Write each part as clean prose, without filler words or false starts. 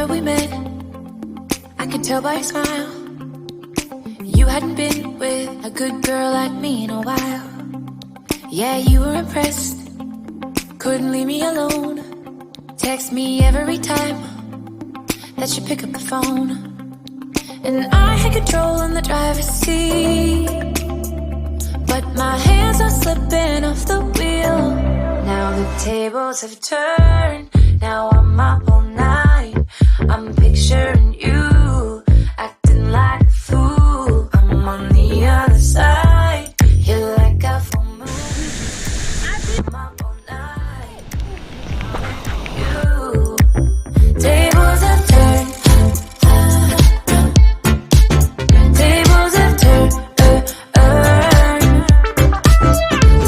summer we met, I could tell by your smile you hadn't been with a good girl like me in a while. Yeah, you were impressed, couldn't leave me alone. Text me every time that you pick up the phone. And I had control in the driver's seat, but my hands are slipping off the wheel. Now the tables have turned, now I'm up all night. I'm picturing you acting like a fool. I'm on the other side, you're like a full moon. I'm up all night, you. Tables have turned, tables have turned,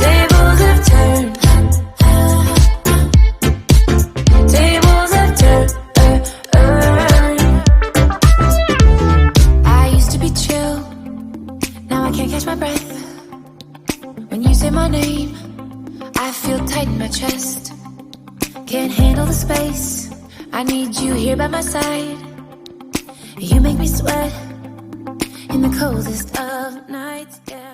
tables have turned, tables have turned. I used to be chill, now I can't catch my breath. When you say my name, I feel tight in my chest. Can't handle the space, I need you here by my side. You make me sweat in the coldest of nights, yeah.